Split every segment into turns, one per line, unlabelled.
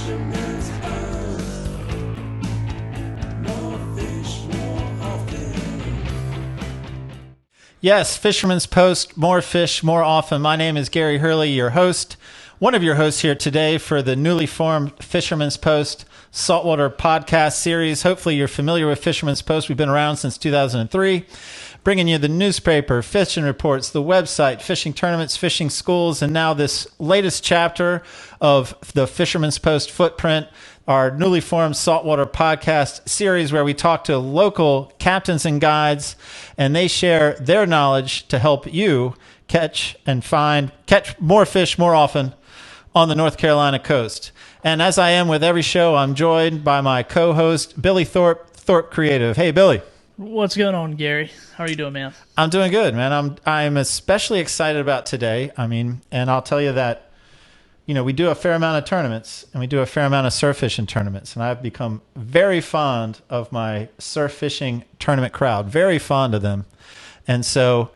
Fisherman's Post. More fish, more often.
Yes, Fisherman's Post, more fish, more often. My name is Gary Hurley, your host, one of your hosts here today for the newly formed Fisherman's Post Saltwater Podcast Series. Hopefully you're familiar with Fisherman's Post. We've been around since 2003, bringing you the newspaper, fishing reports, the website, fishing tournaments, fishing schools, and now this latest chapter of the Fisherman's Post footprint, our newly formed Saltwater Podcast Series, where we talk to local captains and guides, and they share their knowledge to help you catch more fish more often on the North Carolina coast. And as I am with every show, I'm joined by my co-host, Billy Thorpe Creative. Hey, Billy.
What's going on, Gary? How are you doing, man?
I'm doing good, man. I'm especially excited about today. And I'll tell you that, we do a fair amount of tournaments, and we do a fair amount of surf fishing tournaments, and I've become very fond of my surf fishing tournament crowd, very fond of them. And so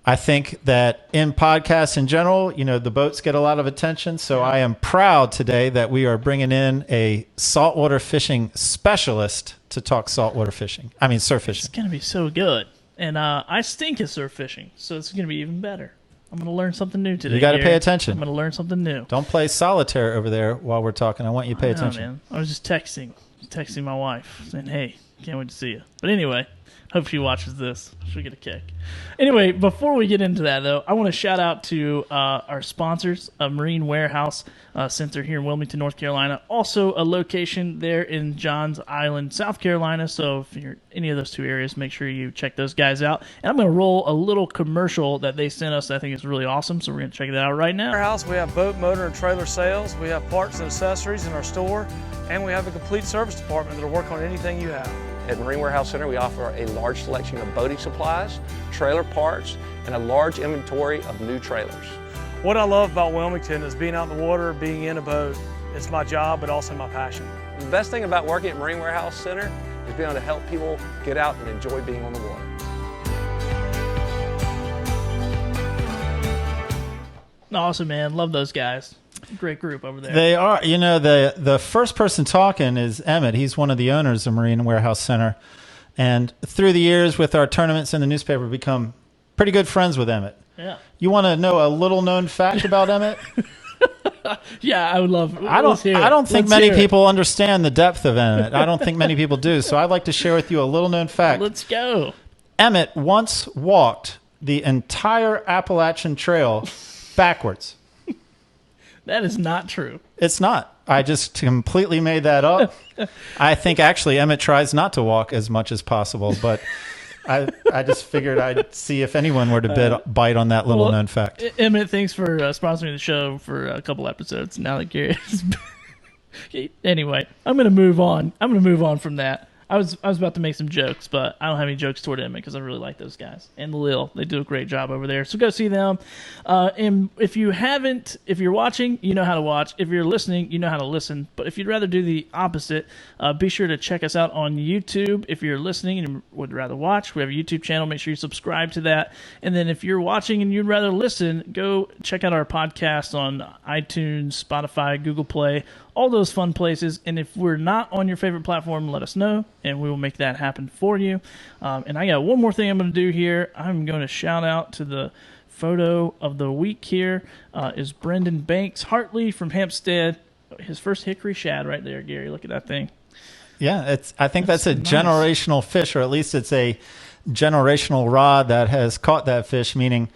I think that in podcasts in general, the boats get a lot of attention. So I am proud today that we are bringing in a saltwater fishing specialist to talk surf fishing.
It's going to be so good. And I stink at surf fishing, so it's going to be even better. I'm going to learn something new today.
You got to pay attention.
I'm going to learn something new.
Don't play solitaire over there while we're talking. I want you to pay attention.
Man. I was just texting my wife saying, hey, can't wait to see you. But anyway, hope she watches this. She'll get a kick. Anyway, before we get into that, though, I want to shout out to our sponsors, Marine Warehouse Center here in Wilmington, North Carolina. Also, a location there in Johns Island, South Carolina. So if you're in any of those two areas, make sure you check those guys out. And I'm going to roll a little commercial that they sent us that I think is really awesome. So we're going to check that out right now.
Warehouse, we have boat, motor, and trailer sales. We have parts and accessories in our store. And we have a complete service department that'll work on anything you have.
At Marine Warehouse Center, we offer a large selection of boating supplies, trailer parts, and a large inventory of new trailers.
What I love about Wilmington is being out in the water, being in a boat. It's my job, but also my passion.
The best thing about working at Marine Warehouse Center is being able to help people get out and enjoy being on the water.
Awesome, man. Love those guys. Great group over there.
They are. The first person talking is Emmett. He's one of the owners of Marine Warehouse Center. And through the years with our tournaments in the newspaper, we've become pretty good friends with Emmett.
Yeah.
You want to know a little known fact about Emmett?
Yeah, I would love.
I don't think many people understand the depth of Emmett. I don't think many people do. So I'd like to share with you a little known fact.
Let's go.
Emmett once walked the entire Appalachian Trail backwards.
That is not true.
It's not. I just completely made that up. I think actually Emmett tries not to walk as much as possible, but I just figured I'd see if anyone were to bite on that little known fact.
Emmett, thanks for sponsoring the show for a couple episodes. Now that Gary is... Anyway, I'm going to move on. I'm going to move on from that. I was about to make some jokes, but I don't have any jokes toward Emmett because I really like those guys. And Lil, they do a great job over there. So go see them. And if you're watching, you know how to watch. If you're listening, you know how to listen. But if you'd rather do the opposite, be sure to check us out on YouTube. If you're listening and would rather watch, we have a YouTube channel. Make sure you subscribe to that. And then if you're watching and you'd rather listen, go check out our podcast on iTunes, Spotify, Google Play, all those fun places. And if we're not on your favorite platform, let us know, and we will make that happen for you. And I got one more thing I'm going to do here. I'm going to shout out to the photo of the week here. Is Brendan Banks Hartley from Hempstead. His first hickory shad right there, Gary. Look at that thing.
Yeah, I think that's a nice generational fish, or at least it's a generational rod that has caught that fish, meaning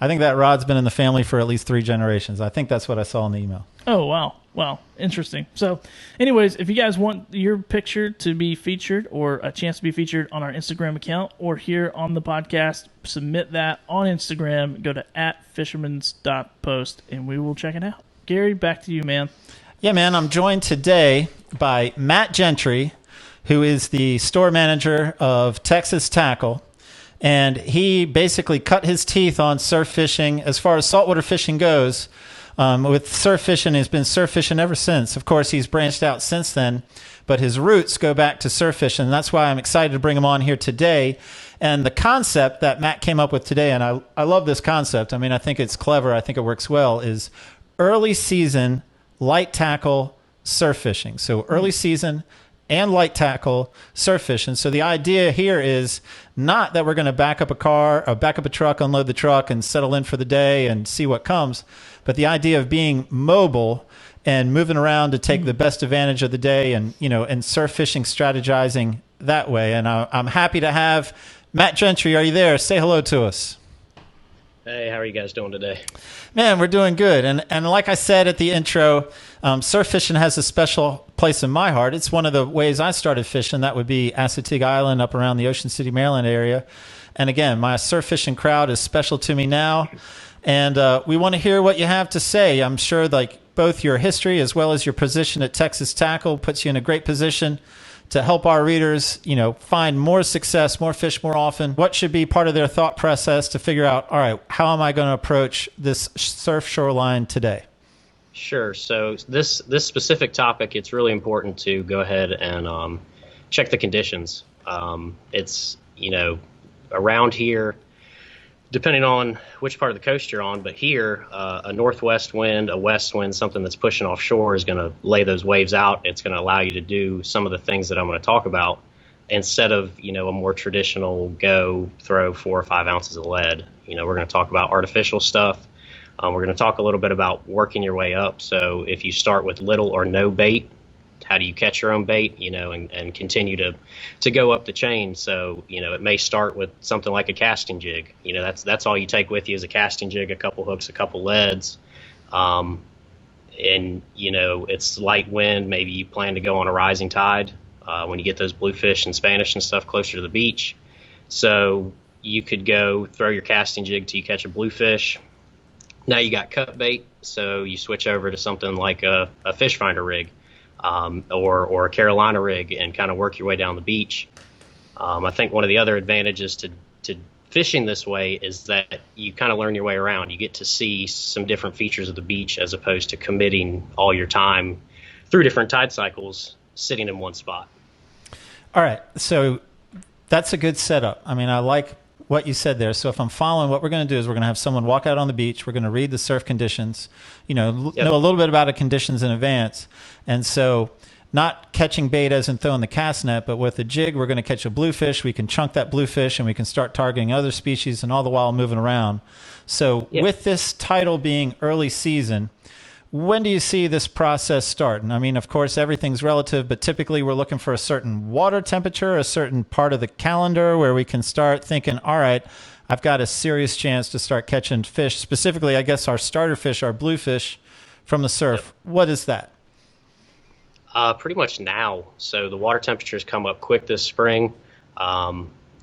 I think that rod's been in the family for at least 3 generations. I think that's what I saw in the email.
Oh, wow. Wow, interesting. So, anyways, if you guys want your picture to be featured or a chance to be featured on our Instagram account or here on the podcast, submit that on Instagram. Go to @fishermans.post, and we will check it out. Gary, back to you, man.
Yeah, man, I'm joined today by Matt Gentry, who is the store manager of Texas Tackle. And he basically cut his teeth on surf fishing as far as saltwater fishing goes. With surf fishing, he's been surf fishing ever since. Of course, he's branched out since then, but his roots go back to surf fishing. And that's why I'm excited to bring him on here today. And the concept that Matt came up with today, and I love this concept. I mean, I think it's clever. I think it works well, is early season light tackle surf fishing. So early season and light tackle surf fishing. So the idea here is not that we're going to back up a car or back up a truck, unload the truck and settle in for the day and see what comes. But the idea of being mobile and moving around to take the best advantage of the day and, and surf fishing, strategizing that way. And I'm happy to have Matt Gentry. Are you there? Say hello to us.
Hey, how are you guys doing today?
Man, we're doing good. And like I said at the intro, surf fishing has a special place in my heart. It's one of the ways I started fishing. That would be Assateague Island up around the Ocean City, Maryland area. And again, my surf fishing crowd is special to me now. And we want to hear what you have to say. I'm sure like both your history as well as your position at Texas Tackle puts you in a great position to help our readers, find more success, more fish more often. What should be part of their thought process to figure out, all right, how am I going to approach this surf shoreline today?
Sure. So this specific topic, it's really important to go ahead and check the conditions. It's, around here, depending on which part of the coast you're on, but here, a northwest wind, a west wind, something that's pushing offshore is going to lay those waves out. It's going to allow you to do some of the things that I'm going to talk about instead of, a more traditional go throw 4 or 5 ounces of lead. We're going to talk about artificial stuff. We're going to talk a little bit about working your way up. So if you start with little or no bait, how do you catch your own bait, and continue to go up the chain? So, it may start with something like a casting jig. That's all you take with you is a casting jig, a couple hooks, a couple leads. And, it's light wind. Maybe you plan to go on a rising tide when you get those bluefish and Spanish and stuff closer to the beach. So you could go throw your casting jig till you catch a bluefish. Now you got cut bait, so you switch over to something like a fish finder rig. Or a Carolina rig and kind of work your way down the beach. I think one of the other advantages to fishing this way is that you kind of learn your way around. You get to see some different features of the beach as opposed to committing all your time through different tide cycles sitting in one spot.
All right. So that's a good setup. I mean, I like what you said there. So if I'm following, what we're going to do is we're going to have someone walk out on the beach. We're going to read the surf conditions, know a little bit about the conditions in advance. And so not catching bait as in throwing the cast net, but with a jig, we're going to catch a bluefish. We can chunk that bluefish and we can start targeting other species and all the while moving around. So with this title being early season, when do you see this process starting? I mean, of course, everything's relative, but typically we're looking for a certain water temperature, a certain part of the calendar where we can start thinking, all right, I've got a serious chance to start catching fish. Specifically, I guess our starter fish, our bluefish from the surf. What is that?
Pretty much now. So the water temperatures come up quick this spring.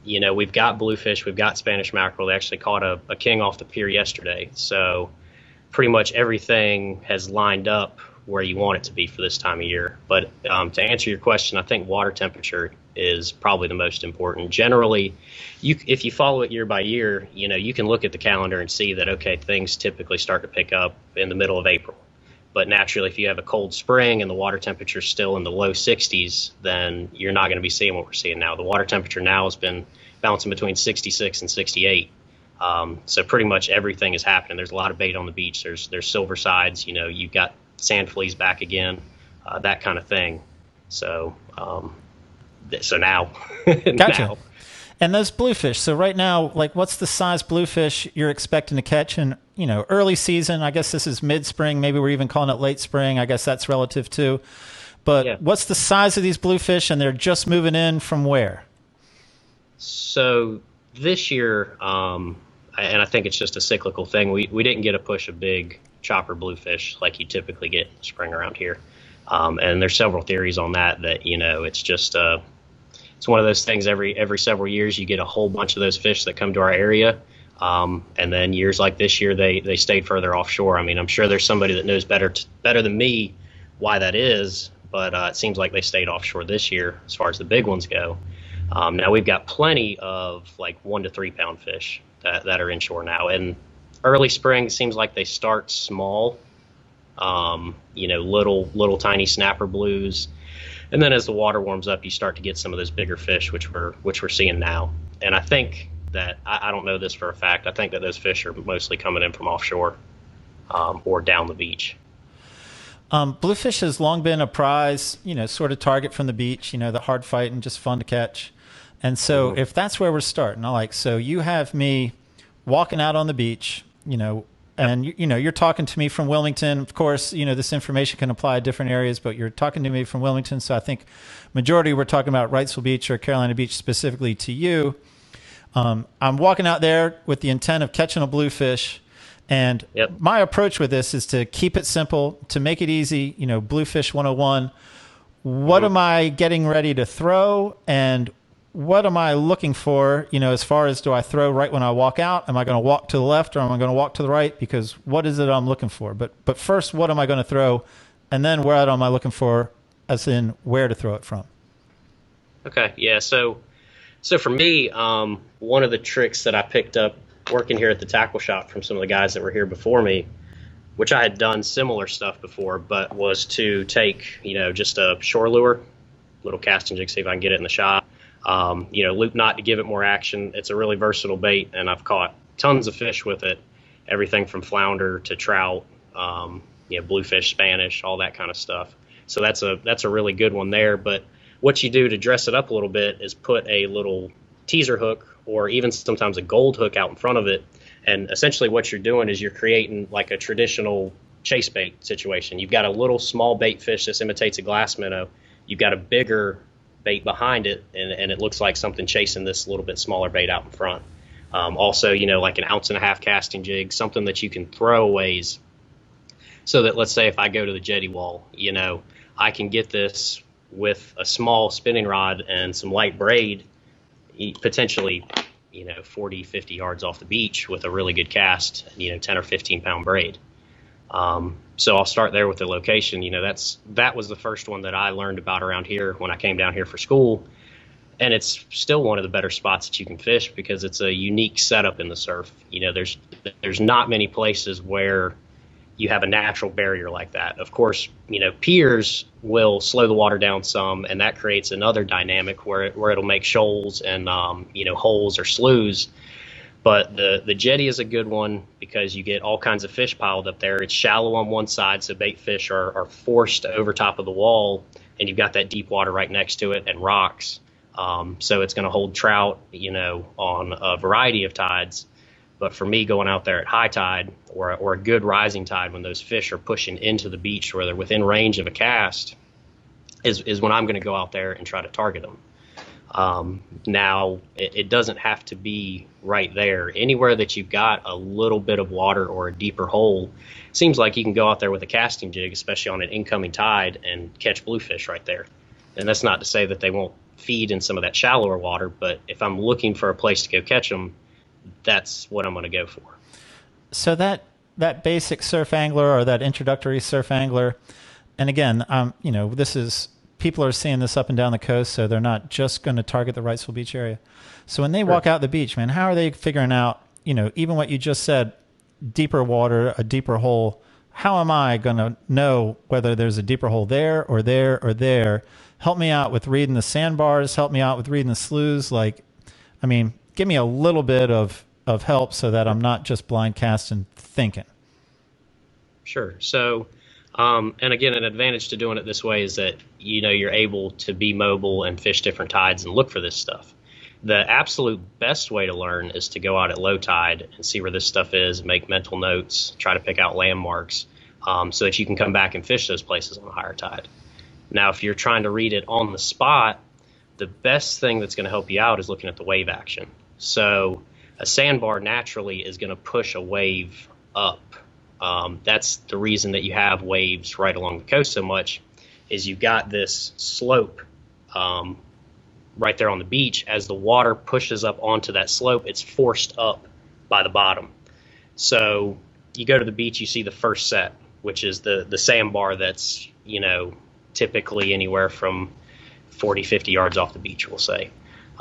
We've got bluefish, we've got Spanish mackerel. They actually caught a king off the pier yesterday. So pretty much everything has lined up where you want it to be for this time of year. But to answer your question, I think water temperature is probably the most important. Generally, if you follow it year by year, you can look at the calendar and see that, okay, things typically start to pick up in the middle of April. But naturally, if you have a cold spring and the water temperature is still in the low 60s, then you're not going to be seeing what we're seeing now. The water temperature now has been bouncing between 66 and 68. So pretty much everything is happening. There's a lot of bait on the beach. There's silver sides. You've got sand fleas back again, that kind of thing. So now,
Gotcha.
now.
And those bluefish. So right now, like, what's the size bluefish you're expecting to catch in, early season? I guess this is mid-spring. Maybe we're even calling it late spring. I guess that's relative too. But what's the size of these bluefish? And they're just moving in from where?
So this year, and I think it's just a cyclical thing, we didn't get a push of big chopper bluefish like you typically get in the spring around here. And there's several theories on that, it's just it's one of those things every several years you get a whole bunch of those fish that come to our area. And then years like this year, they stayed further offshore. I mean, I'm sure there's somebody that knows better than me why that is, but it seems like they stayed offshore this year as far as the big ones go. Now we've got plenty of like 1 to 3 pound fish that are inshore now. And early spring seems like they start small, little tiny snapper blues. And then as the water warms up, you start to get some of those bigger fish, which we're seeing now. And I think that, I don't know this for a fact, I think that those fish are mostly coming in from offshore or down the beach.
Bluefish has long been a prize, sort of target from the beach, the hard fight and just fun to catch. And so if that's where we're starting, so you have me walking out on the beach, and you're talking to me from Wilmington. Of course, this information can apply to different areas, but you're talking to me from Wilmington. So I think majority we're talking about Wrightsville Beach or Carolina Beach specifically to you. I'm walking out there with the intent of catching a bluefish. And my approach with this is to keep it simple, to make it easy, Bluefish 101. What am I getting ready to throw? And what am I looking for, as far as do I throw right when I walk out? Am I going to walk to the left or am I going to walk to the right? Because what is it I'm looking for? But first, what am I going to throw? And then what am I looking for, as in where to throw it from?
Okay, yeah. So for me, one of the tricks that I picked up working here at the tackle shop from some of the guys that were here before me, which I had done similar stuff before, but was to take, just a shore lure, little casting jig, see if I can get it in the shop. Loop knot to give it more action. It's a really versatile bait, and I've caught tons of fish with it, everything from flounder to trout, bluefish, Spanish, all that kind of stuff. So that's a really good one there. But what you do to dress it up a little bit is put a little teaser hook or even sometimes a gold hook out in front of it. And essentially what you're doing is you're creating like a traditional chase bait situation. You've got a little small bait fish that imitates a glass minnow. You've got a bigger bait behind it, and it looks like something chasing this little bit smaller bait out in front. Also, like an 1.5 ounce casting jig, something that you can throw aways, so that let's say if I go to the jetty wall, I can get this with a small spinning rod and some light braid, potentially 40, 50 yards off the beach with a really good cast, 10 or 15 pound braid. So I'll start there with the location. That was the first one that I learned about around here when I came down here for school. And it's still one of the better spots that you can fish because it's a unique setup in the surf. There's not many places where you have a natural barrier like that. Of course, piers will slow the water down some, and that creates another dynamic where it'll make shoals and holes or sloughs. But the jetty is a good one because you get all kinds of fish piled up there. It's shallow on one side, so bait fish are forced over top of the wall, and you've got that deep water right next to it and rocks. So it's going to hold trout, on a variety of tides. But for me, going out there at high tide or a good rising tide when those fish are pushing into the beach where they're within range of a cast is when I'm going to go out there and try to target them. Now, it doesn't have to be right there. Anywhere that you've got a little bit of water or a deeper hole, it seems like you can go out there with a casting jig, especially on an incoming tide, and catch bluefish right there. And that's not to say that they won't feed in some of that shallower water, but if I'm looking for a place to go catch them, that's what I'm going to go for.
So that basic surf angler or that introductory surf angler, and again, this is, people are seeing this up and down the coast, so they're not just going to target the Wrightsville Beach area. So when they walk out the beach, man, how are they figuring out, even what you just said, deeper water, a deeper hole? How am I going to know whether there's a deeper hole there or there or there? Help me out with reading the sandbars. Help me out with reading the sloughs. Give me a little bit of help so that I'm not just blind casting thinking.
Sure. So, and again, an advantage to doing it this way is that, you're able to be mobile and fish different tides and look for this stuff. The absolute best way to learn is to go out at low tide and see where this stuff is, make mental notes, try to pick out landmarks, so that you can come back and fish those places on a higher tide. Now, if you're trying to read it on the spot, the best thing that's going to help you out is looking at the wave action. So a sandbar naturally is going to push a wave up. That's the reason that you have waves right along the coast so much, is you've got this slope right there on the beach. As the water pushes up onto that slope, it's forced up by the bottom. So you go to the beach, you see the first set, which is the sandbar that's, typically anywhere from 40, 50 yards off the beach, we'll say.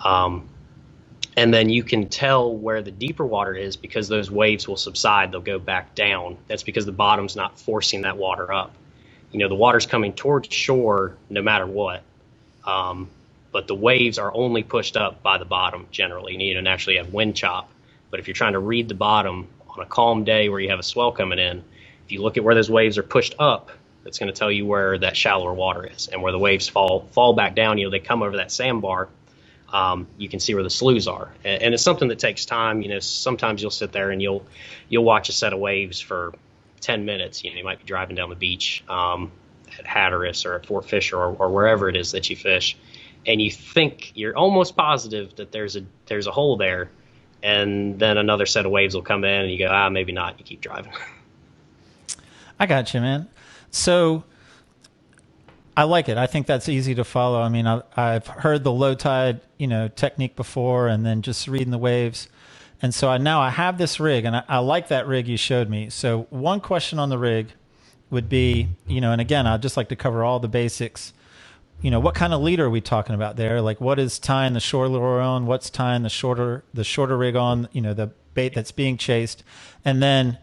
And then you can tell where the deeper water is because those waves will subside. They'll go back down. That's because the bottom's not forcing that water up. The water's coming towards shore no matter what. But the waves are only pushed up by the bottom generally. You need to naturally have wind chop. But if you're trying to read the bottom on a calm day where you have a swell coming in, if you look at where those waves are pushed up, That's going to tell you where that shallower water is and where the waves fall back down. They come over that sandbar. You can see where the sloughs are, and it's something that takes time. Sometimes you'll sit there and you'll watch a set of waves for 10 minutes. You might be driving down the beach at Hatteras or at Fort Fisher or wherever it is that you fish, and you think you're almost positive that there's a hole there, and then another set of waves will come in and you go, maybe not. You keep driving.
I got you, man. So I like it. I think that's easy to follow. I mean, I've heard the low tide, technique before, and then just reading the waves. And so I have this rig, and I like that rig you showed me. So one question on the rig would be, and again, I'd just like to cover all the basics. What kind of leader are we talking about there? Like, what is tying the shore lure on? What's tying the shorter rig on? The bait that's being chased, and then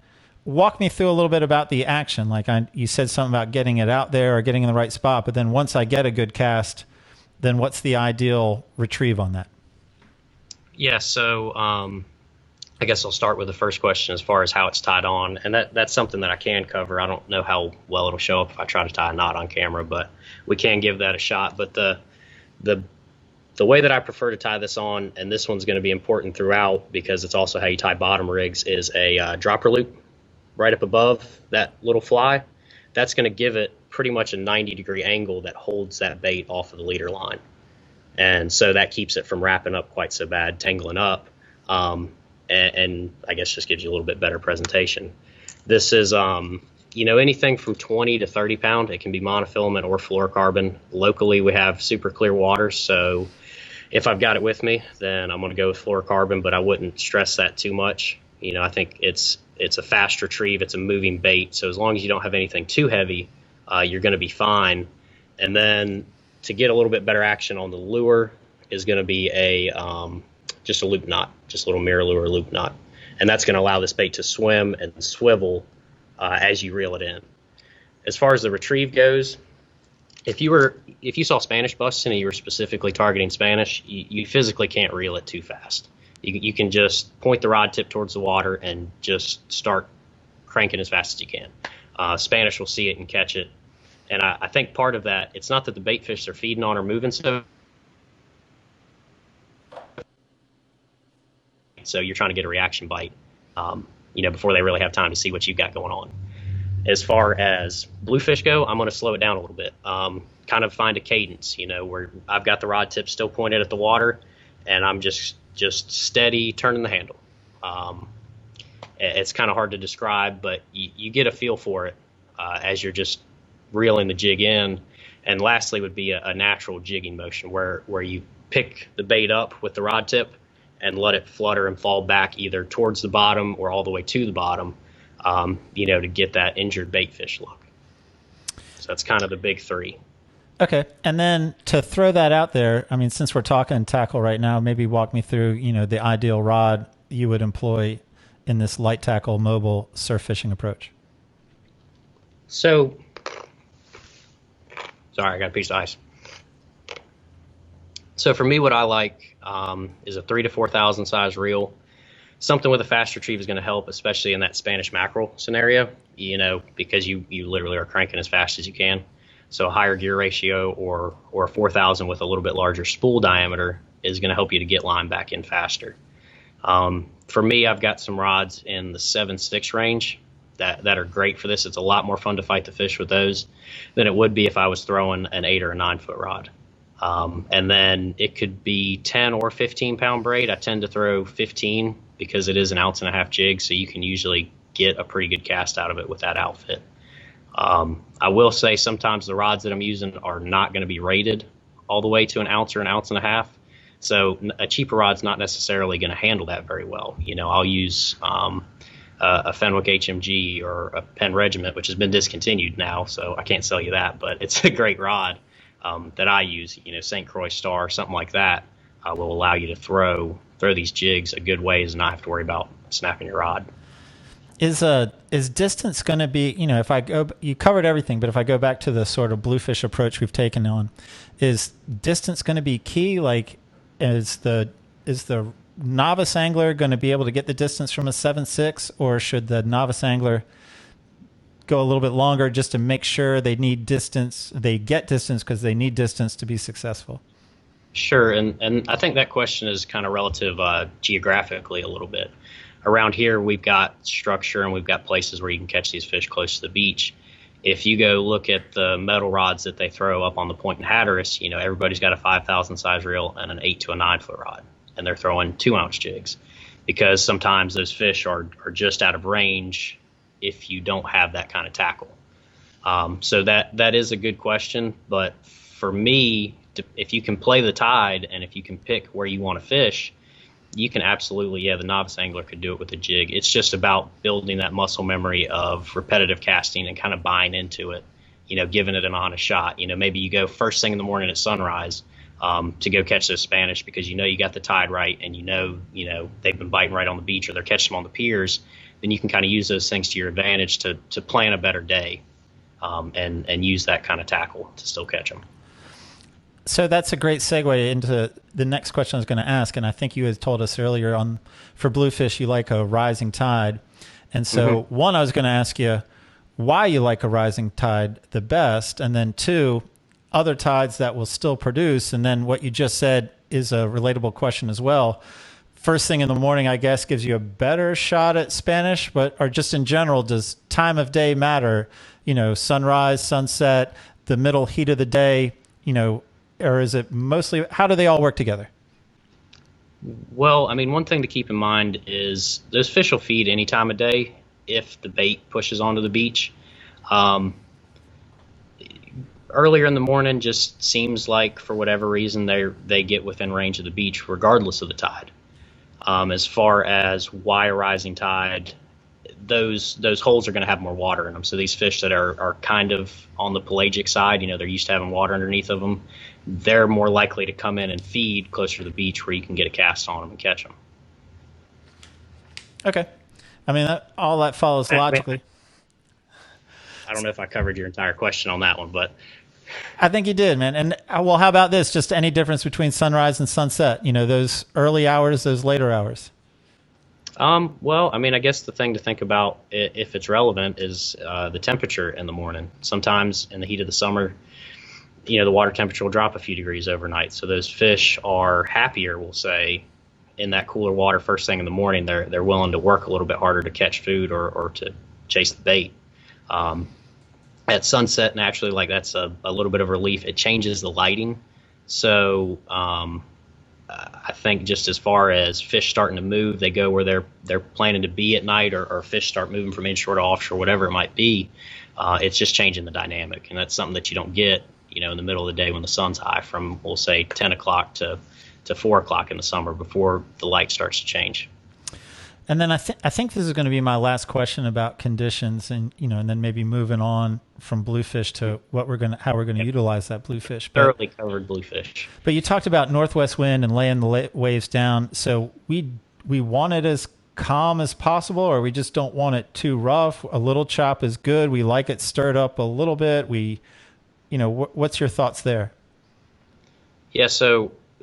walk me through a little bit about the action. Like you said something about getting it out there or getting in the right spot, but then once I get a good cast, then what's the ideal retrieve on that?
Yeah, so I guess I'll start with the first question as far as how it's tied on, and that's something that I can cover. I don't know how well it'll show up if I try to tie a knot on camera, but we can give that a shot. But the way that I prefer to tie this on, and this one's going to be important throughout because it's also how you tie bottom rigs, is a dropper loop right up above that little fly. That's going to give it pretty much a 90-degree angle that holds that bait off of the leader line. And so that keeps it from wrapping up quite so bad, tangling up, and I guess just gives you a little bit better presentation. This is, anything from 20 to 30 pound. It can be monofilament or fluorocarbon. Locally, we have super clear water, so if I've got it with me, then I'm going to go with fluorocarbon, but I wouldn't stress that too much. I think it's a fast retrieve. It's a moving bait. So as long as you don't have anything too heavy, you're going to be fine. And then to get a little bit better action on the lure is going to be just a loop knot, just a little mirror lure loop knot. And that's going to allow this bait to swim and swivel as you reel it in. As far as the retrieve goes, if you saw Spanish busting and you were specifically targeting Spanish, you physically can't reel it too fast. You can just point the rod tip towards the water and just start cranking as fast as you can. Spanish will see it and catch it. And I think part of that, it's not that the bait fish they're feeding on are moving so you're trying to get a reaction bite, before they really have time to see what you've got going on. As far as bluefish go, I'm going to slow it down a little bit, kind of find a cadence, where I've got the rod tip still pointed at the water, and I'm just steady turning the handle. It's kind of hard to describe, but you get a feel for it as you're just reeling the jig in. And lastly would be a natural jigging motion where you pick the bait up with the rod tip and let it flutter and fall back either towards the bottom or all the way to the bottom, to get that injured bait fish look. So that's kind of the big three.
Okay. And then to throw that out there, I mean, since we're talking tackle right now, maybe walk me through, the ideal rod you would employ in this light tackle mobile surf fishing approach.
So, sorry, I got a piece of ice. So for me, what I like is a 3,000 to 4,000 size reel. Something with a fast retrieve is going to help, especially in that Spanish mackerel scenario, because you literally are cranking as fast as you can. So a higher gear ratio or a 4,000 with a little bit larger spool diameter is going to help you to get line back in faster. For me, I've got some rods in the 7.6 range that are great for this. It's a lot more fun to fight the fish with those than it would be if I was throwing an 8 or a 9 foot rod. And then it could be 10 or 15 pound braid. I tend to throw 15 because it is an 1.5 ounce jig, so you can usually get a pretty good cast out of it with that outfit. I will say sometimes the rods that I'm using are not going to be rated all the way to an ounce or an 1.5 ounces. So a cheaper rod's not necessarily going to handle that very well. I'll use a Fenwick HMG or a Penn Regiment, which has been discontinued now, so I can't sell you that, but it's a great rod that I use. St. Croix Star, something like that, will allow you to throw these jigs a good ways and not have to worry about snapping your rod.
Is distance going to be, if I go, you covered everything, but if I go back to the sort of bluefish approach we've taken on, is distance going to be key? Like, is the novice angler going to be able to get the distance from a 7.6, or should the novice angler go a little bit longer just to make sure they need distance? They get distance because they need distance to be successful.
Sure, and I think that question is kind of relative geographically a little bit. Around here, we've got structure and we've got places where you can catch these fish close to the beach. If you go look at the metal rods that they throw up on the Point in Hatteras, everybody's got a 5,000 size reel and an 8 to a 9 foot rod, and they're throwing 2-ounce jigs because sometimes those fish are just out of range if you don't have that kind of tackle. So that is a good question, but for me, if you can play the tide and if you can pick where you want to fish, you can absolutely, the novice angler could do it with a jig. It's just about building that muscle memory of repetitive casting and kind of buying into it, giving it an honest shot. Maybe you go first thing in the morning at sunrise to go catch those Spanish because you got the tide right and they've been biting right on the beach or they're catching them on the piers. Then you can kind of use those things to your advantage to plan a better day and use that kind of tackle to still catch them.
So that's a great segue into the next question I was going to ask, and I think you had told us earlier for bluefish you like a rising tide, and so one, I was going to ask you why you like a rising tide the best, and then two, other tides that will still produce, and then what you just said is a relatable question as well. First thing in the morning, I guess, gives you a better shot at Spanish, or just in general, does time of day matter? Sunrise, sunset, the middle heat of the day, or is it mostly, how do they all work together?
Well, one thing to keep in mind is those fish will feed any time of day if the bait pushes onto the beach. Earlier in the morning just seems like, for whatever reason, they get within range of the beach regardless of the tide. As far as why a rising tide, those holes are going to have more water in them. So these fish that are kind of on the pelagic side, they're used to having water underneath of them, they're more likely to come in and feed closer to the beach where you can get a cast on them and catch them.
Okay. All that follows logically.
I don't know if I covered your entire question on that one, but
I think you did, man. And well, how about this? Just any difference between sunrise and sunset? Those early hours, those later hours.
Well, I guess the thing to think about, if it's relevant, is the temperature in the morning. Sometimes in the heat of the summer, the water temperature will drop a few degrees overnight. So those fish are happier, we'll say, in that cooler water first thing in the morning. They're willing to work a little bit harder to catch food or to chase the bait. At sunset, naturally, that's a little bit of relief. It changes the lighting. So I think just as far as fish starting to move, they go where they're planning to be at night, or fish start moving from inshore to offshore, whatever it might be. It's just changing the dynamic, and that's something that you don't get, in the middle of the day when the sun's high, from, we'll say, 10 o'clock to 4 o'clock in the summer before the light starts to change.
And then I think this is going to be my last question about conditions, and and then maybe moving on from bluefish to how we're going to utilize that bluefish.
Thoroughly covered bluefish.
But you talked about northwest wind and laying the waves down. So we want it as calm as possible, or we just don't want it too rough. A little chop is good. We like it stirred up a little bit. What's your thoughts there?
Yeah.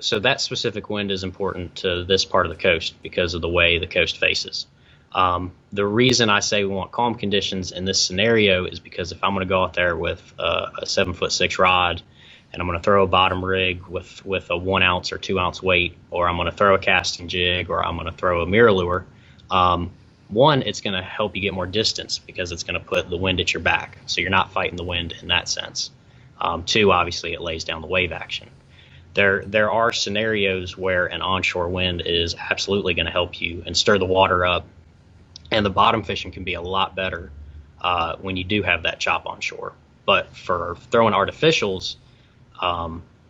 So that specific wind is important to this part of the coast because of the way the coast faces. The reason I say we want calm conditions in this scenario is because if I'm going to go out there with a 7'6" rod and I'm going to throw a bottom rig with a 1 ounce or 2 ounce weight, or I'm going to throw a casting jig, or I'm going to throw a mirror lure, one, it's going to help you get more distance because it's going to put the wind at your back. So you're not fighting the wind in that sense. Two, obviously it lays down the wave action. There are scenarios where an onshore wind is absolutely going to help you and stir the water up, and the bottom fishing can be a lot better when you do have that chop on shore. But for throwing artificials,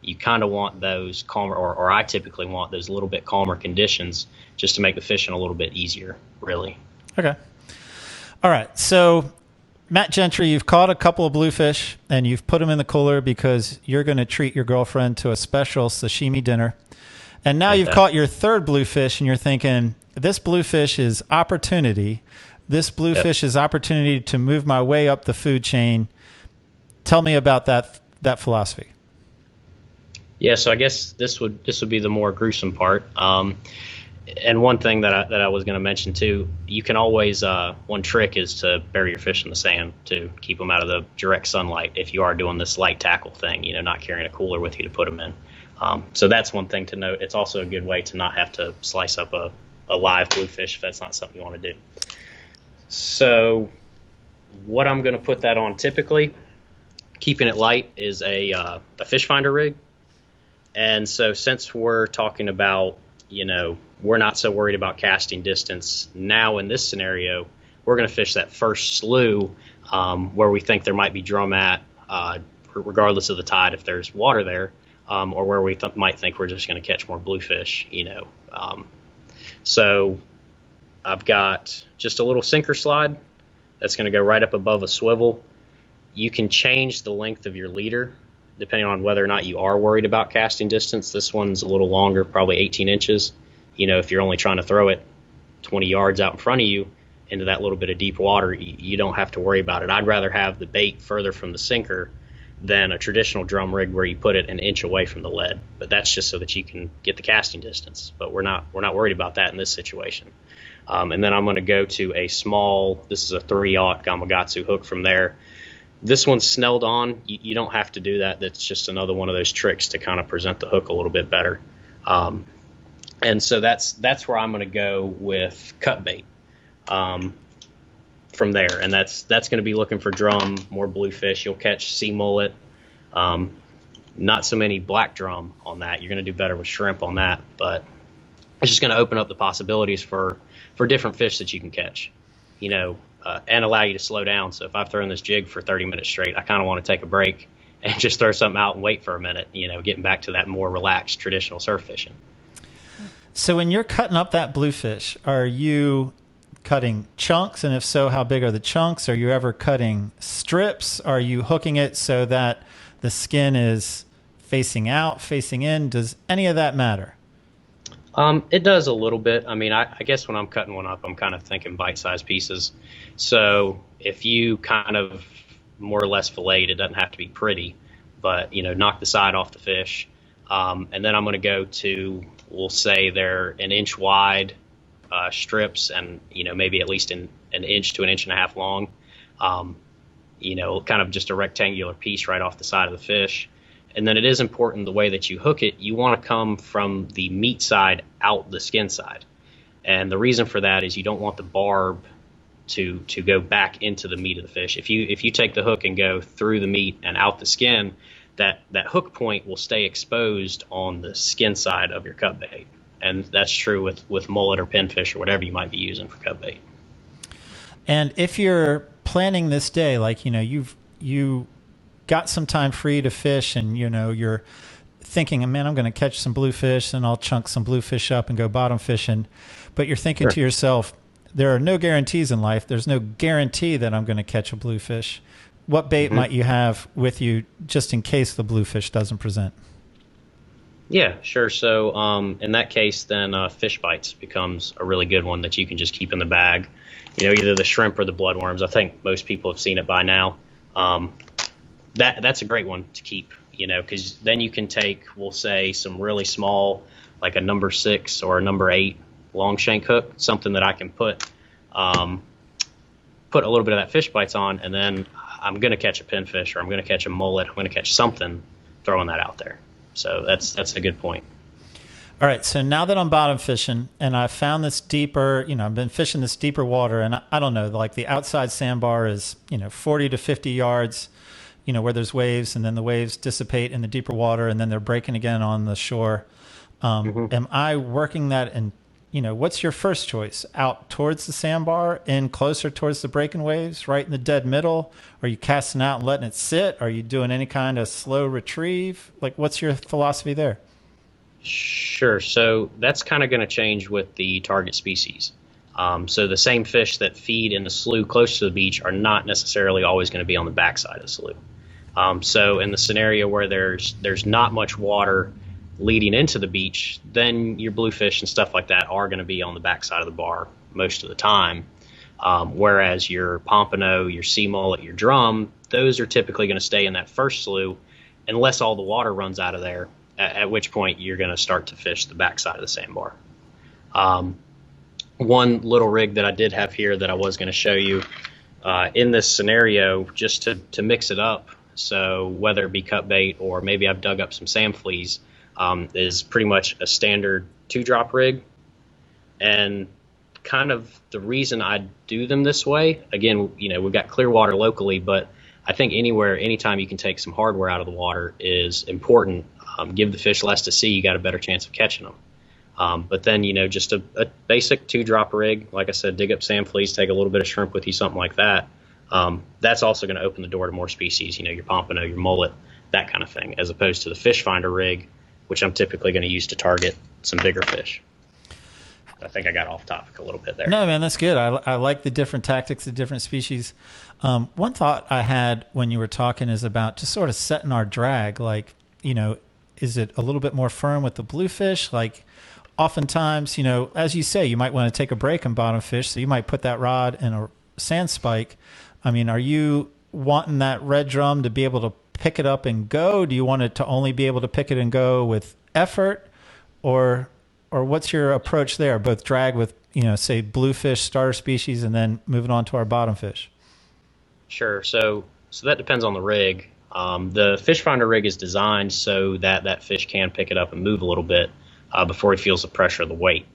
you kind of want those calmer, or I typically want those little bit calmer conditions just to make the fishing a little bit easier, really.
Okay. All right. So, Matt Gentry, you've caught a couple of bluefish and you've put them in the cooler because you're going to treat your girlfriend to a special sashimi dinner. And now you've caught your third bluefish and you're thinking, this bluefish is opportunity. This bluefish is opportunity to move my way up the food chain. Tell me about that philosophy. Yeah,
so I guess this would be the more gruesome part. And one thing that I was going to mention too, you can always one trick is to bury your fish in the sand to keep them out of the direct sunlight. If you are doing this light tackle thing, not carrying a cooler with you to put them in. So that's one thing to note. It's also a good way to not have to slice up a live bluefish if that's not something you want to do. So what I'm going to put that on typically, keeping it light, is a fish finder rig. And so since we're talking about, we're not so worried about casting distance now in this scenario, we're going to fish that first slough where we think there might be drum at, regardless of the tide if there's water there, or where we might think we're just going to catch more bluefish, So I've got just a little sinker slide that's going to go right up above a swivel. You can change the length of your leader depending on whether or not you are worried about casting distance. This one's a little longer, probably 18 inches. If you're only trying to throw it 20 yards out in front of you into that little bit of deep water, you don't have to worry about it. I'd rather have the bait further from the sinker than a traditional drum rig where you put it an inch away from the lead. But that's just so that you can get the casting distance. But we're not worried about that in this situation. And then I'm going to go to a small, this is a 3/0 Gamakatsu hook from there. This one's snelled on. You don't have to do that. That's just another one of those tricks to kind of present the hook a little bit better. And so that's where I'm going to go with cut bait from there. And that's going to be looking for drum, more bluefish. You'll catch sea mullet. Not so many black drum on that. You're going to do better with shrimp on that. But it's just going to open up the possibilities for different fish that you can catch, and allow you to slow down. So if I've thrown this jig for 30 minutes straight, I kind of want to take a break and just throw something out and wait for a minute, getting back to that more relaxed traditional surf fishing.
So when you're cutting up that bluefish, are you cutting chunks? And if so, how big are the chunks? Are you ever cutting strips? Are you hooking it so that the skin is facing out, facing in? Does any of that matter?
It does a little bit. I mean, I guess when I'm cutting one up, I'm kind of thinking bite-sized pieces. So if you kind of more or less fillet, it doesn't have to be pretty, but, knock the side off the fish. And then I'm going to go to, we'll say they're an inch wide strips and, maybe at least an inch to an inch and a half long. Kind of just a rectangular piece right off the side of the fish. And then it is important the way that you hook it, you want to come from the meat side out the skin side. And the reason for that is you don't want the barb to go back into the meat of the fish. If you take the hook and go through the meat and out the skin, that hook point will stay exposed on the skin side of your cut bait. And that's true with mullet or pinfish or whatever you might be using for cut bait.
And if you're planning this day, like, you got some time free to fish and, you're thinking, man, I'm going to catch some bluefish and I'll chunk some bluefish up and go bottom fishing. But you're thinking to yourself, there are no guarantees in life. There's no guarantee that I'm going to catch a bluefish. What bait might you have with you just in case the bluefish doesn't present?
Yeah, sure. So in that case, then fish bites becomes a really good one that you can just keep in the bag. Either the shrimp or the bloodworms. I think most people have seen it by now. That's a great one to keep, because then you can take, we'll say, some really small, like a number 6 or a number 8 long shank hook, something that I can put a little bit of that fish bites on, and then I'm going to catch a pinfish or I'm going to catch a mullet, I'm going to catch something, throwing that out there. So that's a good point.
All right, so now that I'm bottom fishing and I found this deeper, I've been fishing this deeper water, and I don't know, like the outside sandbar is, 40 to 50 yards, where there's waves, and then the waves dissipate in the deeper water, and then they're breaking again on the shore. Am I working that in, what's your first choice? Out towards the sandbar, in closer towards the breaking waves, right in the dead middle? Are you casting out and letting it sit? Are you doing any kind of slow retrieve? Like, what's your philosophy there?
Sure. So that's kind of going to change with the target species. So the same fish that feed in the slough close to the beach are not necessarily always going to be on the backside of the slough. So in the scenario where there's not much water leading into the beach, then your bluefish and stuff like that are going to be on the backside of the bar most of the time. Whereas your pompano, your sea mullet, your drum, those are typically going to stay in that first slough unless all the water runs out of there, at which point you're going to start to fish the backside of the sandbar. One little rig that I did have here that I was going to show you in this scenario, just to mix it up. So whether it be cut bait or maybe I've dug up some sand fleas, is pretty much a standard 2-drop rig. And kind of the reason I do them this way, again, we've got clear water locally, but I think anytime you can take some hardware out of the water is important. Give the fish less to see, you got a better chance of catching them. But then, just a basic 2-drop rig, like I said, dig up sand fleas, take a little bit of shrimp with you, something like that. That's also going to open the door to more species, your pompano, your mullet, that kind of thing, as opposed to the fish finder rig, which I'm typically going to use to target some bigger fish. I think I got off topic a little bit there.
No, man, that's good. I like the different tactics of different species. One thought I had when you were talking is about just sort of setting our drag. Like, is it a little bit more firm with the bluefish? Like, oftentimes, as you say, you might want to take a break on bottom fish, so you might put that rod in a sand spike. I mean, are you wanting that red drum to be able to pick it up and go? Do you want it to only be able to pick it and go with effort? Or what's your approach there? Both drag with, say bluefish, starter species, and then moving on to our bottom fish.
Sure. So that depends on the rig. The fish finder rig is designed so that fish can pick it up and move a little bit before he feels the pressure of the weight.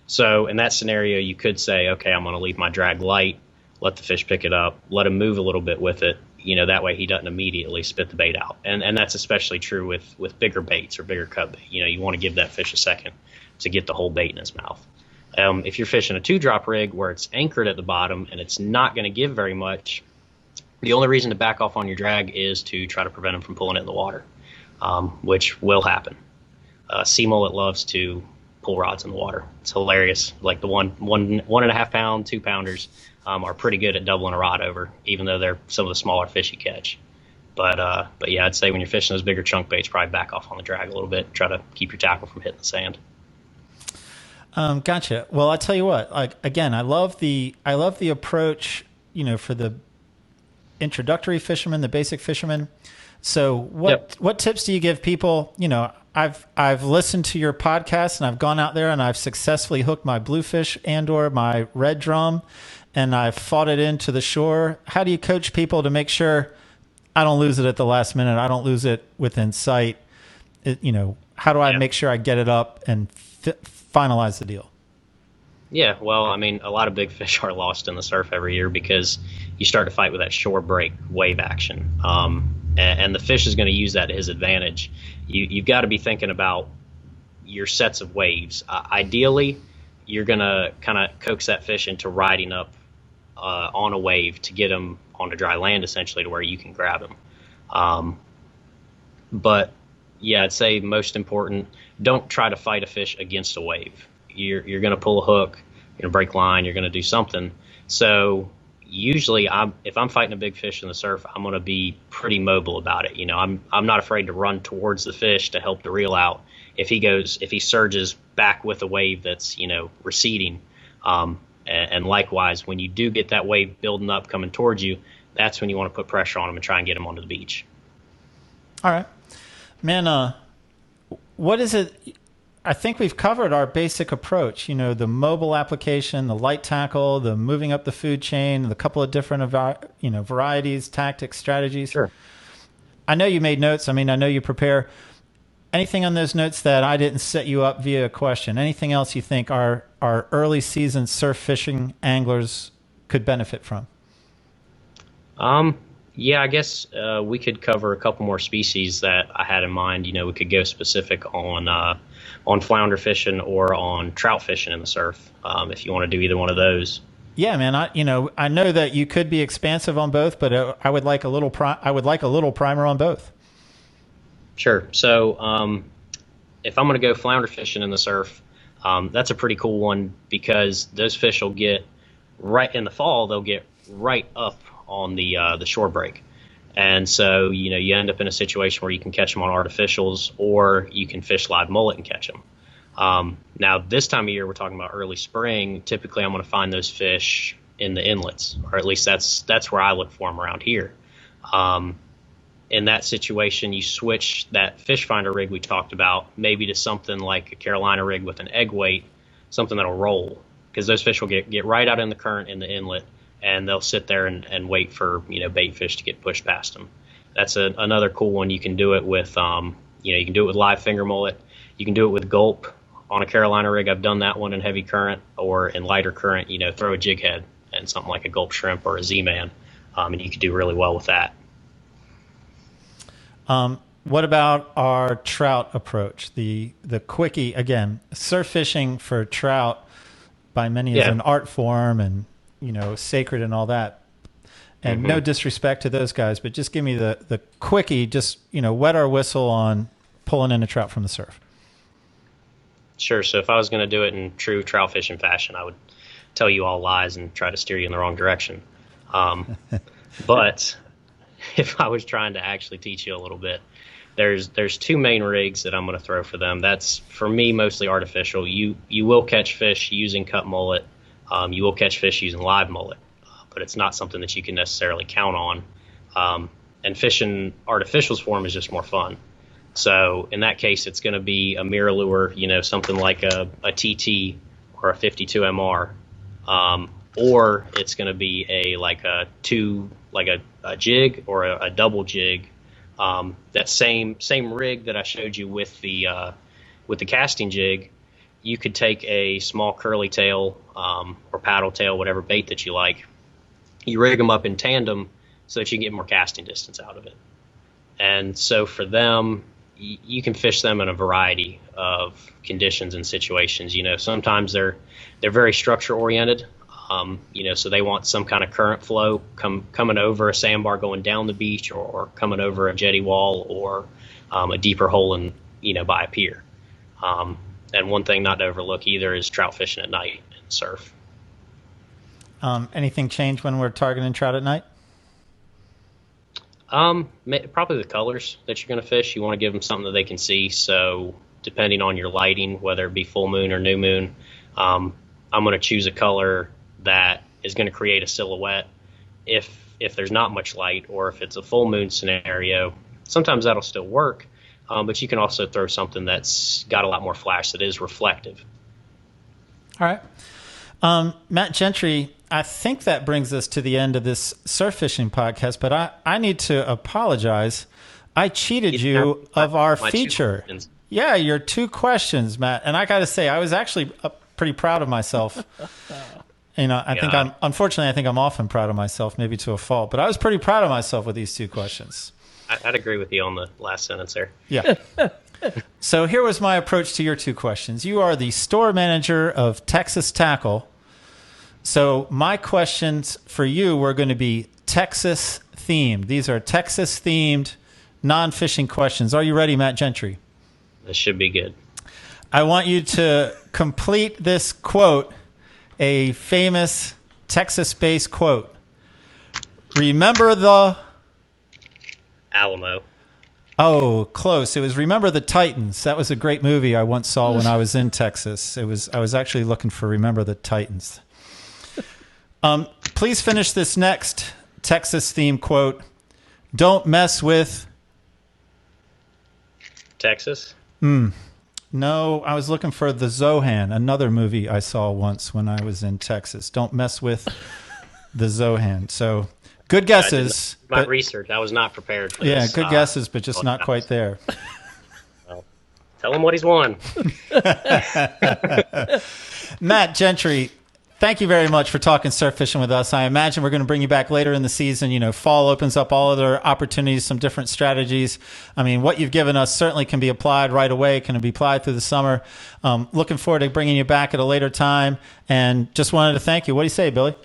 So in that scenario, you could say, okay, I'm going to leave my drag light, let the fish pick it up, let him move a little bit with it. That way he doesn't immediately spit the bait out. And that's especially true with bigger baits or bigger cut bait. You want to give that fish a second to get the whole bait in his mouth. If you're fishing a 2-drop rig where it's anchored at the bottom and it's not going to give very much, the only reason to back off on your drag is to try to prevent him from pulling it in the water, which will happen. Sea mullet loves to pull rods in the water. It's hilarious. Like the 1.5 pound, 2-pounders are pretty good at doubling a rod over, even though they're some of the smaller fish you catch. But yeah, I'd say when you're fishing those bigger chunk baits, probably back off on the drag a little bit. Try to keep your tackle from hitting the sand.
Gotcha. Well, I tell you what. Like again, I love the approach. For the introductory fisherman, the basic fisherman. So what tips do you give people? I've listened to your podcast and I've gone out there and I've successfully hooked my bluefish and or my red drum and I've fought it into the shore. How do you coach people to make sure I don't lose it at the last minute? I don't lose it within sight. How do I make sure I get it up and finalize the deal?
Yeah, well, I mean, a lot of big fish are lost in the surf every year because you start to fight with that shore break wave action. And the fish is going to use that to his advantage. You've got to be thinking about your sets of waves. Ideally, you're going to kind of coax that fish into riding up on a wave to get him onto dry land, essentially, to where you can grab him. But, yeah, I'd say most important, don't try to fight a fish against a wave. You're going to pull a hook, you're going to break line, you're going to do something. So usually if I'm fighting a big fish in the surf, I'm going to be pretty mobile about it. I'm not afraid to run towards the fish to help the reel out. If he surges back with a wave that's, receding. And likewise, when you do get that wave building up coming towards you, that's when you want to put pressure on him and try and get him onto the beach.
All right, man. What is it? I think we've covered our basic approach, the mobile application, the light tackle, the moving up the food chain, the couple of different, varieties, tactics, strategies.
Sure.
I know you made notes. I mean, I know you prepare. Anything on those notes that I didn't set you up via a question? Anything else you think our early season surf fishing anglers could benefit from?
Yeah, I guess we could cover a couple more species that I had in mind. We could go specific on flounder fishing or on trout fishing in the surf, if you want to do either one of those.
Yeah, man. I know that you could be expansive on both, but I would like a little primer on both.
Sure. So if I'm going to go flounder fishing in the surf, that's a pretty cool one because those fish will get right in the fall. They'll get right up on the shore break. And so, you end up in a situation where you can catch them on artificials or you can fish live mullet and catch them. Now, this time of year, we're talking about early spring. Typically, I'm going to find those fish in the inlets, or at least that's where I look for them around here. In that situation, you switch that fish finder rig we talked about maybe to something like a Carolina rig with an egg weight something that'll roll, because those fish will get right out in the current in the inlet, and they'll sit there and wait for bait fish to get pushed past them. That's another cool one. You can do it with you can do it with live finger mullet. You can do it with gulp on a Carolina rig. I've done that one in heavy current, or in lighter current. Throw a jig head and something like a gulp shrimp or a Z-man, and you can do really well with that.
What about our trout approach? The quickie, again, surf fishing for trout by many is an art form and, sacred and all that. And no disrespect to those guys, but just give me the quickie, just, wet our whistle on pulling in a trout from the surf.
Sure. So if I was going to do it in true trout fishing fashion, I would tell you all lies and try to steer you in the wrong direction. But if I was trying to actually teach you a little bit, there's two main rigs that I'm going to throw for them. That's, for me, mostly artificial. You will catch fish using cut mullet. You will catch fish using live mullet, but it's not something that you can necessarily count on. And fishing artificials for them is just more fun. So in that case, it's going to be a mirror lure, something like a TT or a 52 MR, or it's going to be a jig or a double jig. That same rig that I showed you with the casting jig, you could take a small curly tail or paddle tail, whatever bait that you like. You rig them up in tandem so that you can get more casting distance out of it. And so for them, you can fish them in a variety of conditions and situations. Sometimes they're very structure oriented. So they want some kind of current flow coming over a sandbar going down the beach, or coming over a jetty wall, or a deeper hole by a pier. And one thing not to overlook either is trout fishing at night and surf.
Anything change when we're targeting trout at night?
Probably the colors that you're going to fish. You want to give them something that they can see. So depending on your lighting, whether it be full moon or new moon, I'm going to choose a color that is going to create a silhouette. If there's not much light, or if it's a full moon scenario, sometimes that'll still work. But you can also throw something that's got a lot more flash that is reflective.
All right. Matt Gentry, I think that brings us to the end of this surf fishing podcast, but I need to apologize. I cheated you of our feature. Yeah, your 2 questions, Matt. And I got to say, I was actually pretty proud of myself. Unfortunately, I think I'm often proud of myself, maybe to a fault, but I was pretty proud of myself with these 2 questions.
I'd agree with you on the last sentence there.
Yeah. So here was my approach to your 2 questions. You are the store manager of Texas Tackle. So my questions for you were going to be Texas themed. These are Texas themed, non-fishing questions. Are you ready, Matt Gentry?
This should be good.
I want you to complete this quote, a famous Texas-based quote. Remember the...
Alamo.
Oh, close. It was Remember the Titans. That was a great movie I once saw when I was in Texas. I was actually looking for Remember the Titans. Please finish this next Texas-themed quote. Don't mess with...
Texas?
No, I was looking for The Zohan, another movie I saw once when I was in Texas. Don't mess with The Zohan. So, good guesses.
My research, I was not prepared for
yeah,
this.
Good guesses, but just not quite there.
Well, tell him what he's won.
Matt Gentry, thank you very much for talking surf fishing with us. I imagine we're going to bring you back later in the season. Fall opens up all other opportunities, some different strategies. I mean, what you've given us certainly can be applied right away, can be applied through the summer. Looking forward to bringing you back at a later time, and just wanted to thank you. What do you say, Billy?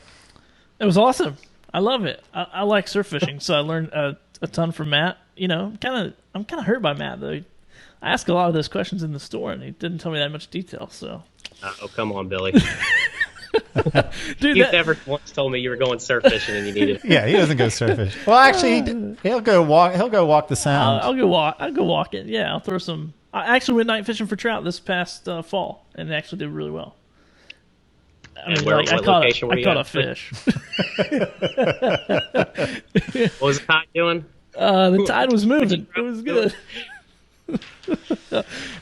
It was awesome. I love it. I like surf fishing, so I learned a ton from Matt. I'm kind of hurt by Matt, though. I asked a lot of those questions in the store, and he didn't tell me that much detail. So,
oh, come on, Billy.
Dude,
You've never once told me you were going surf fishing and you needed.
Yeah, he doesn't go surf fishing. Well, actually, he'll go walk the sound.
I'll go walking. Yeah, I'll throw some. I actually went night fishing for trout this past fall, and it actually did really well.
What location were you
caught
at?
a fish.
What was the tide doing?
The tide was moving. It was good.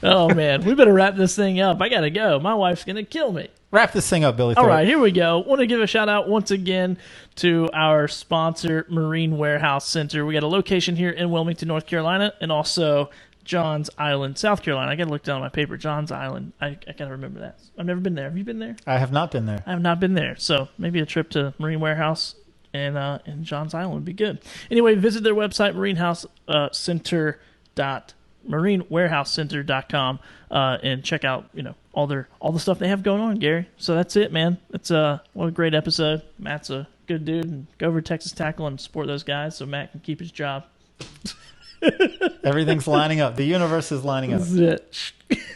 Oh man, we better wrap this thing up. I gotta go. My wife's gonna kill me.
Wrap this thing up, Billy.
All right, here we go. Want to give a shout out once again to our sponsor, Marine Warehouse Center. We got a location here in Wilmington, North Carolina, and also Johns Island, South Carolina. I got to look down on my paper. Johns Island. I gotta remember that. I've never been there. Have you been there?
I have not been there.
I have not been there. So maybe a trip to Marine Warehouse and Johns Island would be good. Anyway, visit their website, marinewarehousecenter.com, and check out all the stuff they have going on, Gary. So that's it, man. It's what a great episode. Matt's a good dude, and go over to Texas Tackle and support those guys so Matt can keep his job.
Everything's lining up. The universe is lining up.
That's it.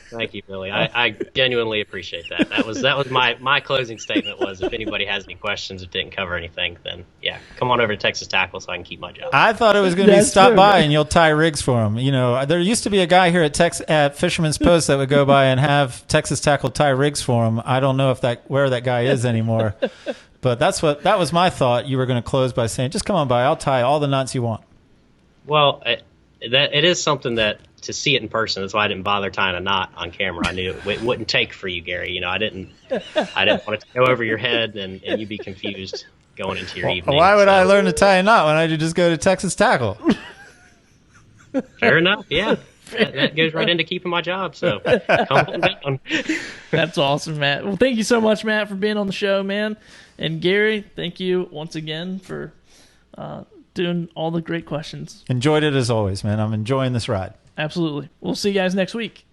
Thank you, Billy. I genuinely appreciate that. That was my closing statement was if anybody has any questions, if didn't cover anything, then yeah, come on over to Texas Tackle so I can keep my job.
I thought it was going to be
That's
stop
true,
by
man.
and you'll tie rigs for him. There used to be a guy here at Fisherman's Post that would go by and have Texas Tackle tie rigs for him. I don't know where that guy is anymore. But that was my thought. You were going to close by saying, just come on by. I'll tie all the knots you want.
Well, it is something that to see it in person. That's why I didn't bother tying a knot on camera. I knew it wouldn't take for you, Gary. I didn't want it to go over your head and you'd be confused going into your evening.
Why would I
So,
learn to tie a knot when I could just go to Texas Tackle?
Fair enough. Yeah, that goes right into keeping my job. So come on down.
That's awesome, Matt. Well, thank you so much, Matt, for being on the show, man. And Gary, thank you once again for doing all the great questions.
Enjoyed it as always, man. I'm enjoying this ride.
Absolutely. We'll see you guys next week.